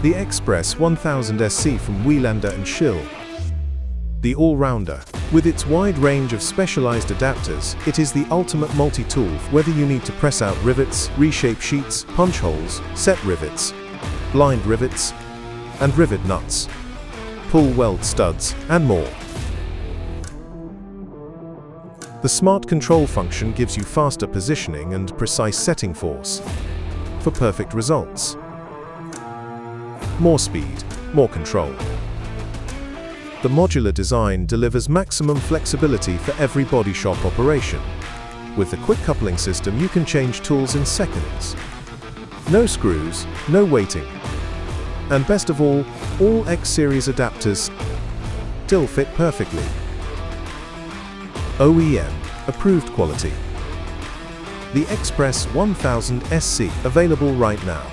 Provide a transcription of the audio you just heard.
The XPress 1000 SC from Wieländer+Schill. The all-rounder. With its wide range of specialized adapters, it is the ultimate multi-tool whether you need to press out rivets, reshape sheets, punch holes, set rivets, blind rivets, and rivet nuts, pull weld studs, and more. The smart control function gives you faster positioning and precise setting force for perfect results. More speed, more control. The modular design delivers maximum flexibility for every body shop operation. With the quick coupling system, you can change tools in seconds. No screws, no waiting. And best of all X-series adapters still fit perfectly. OEM approved quality. The XPress 1000 SC available right now.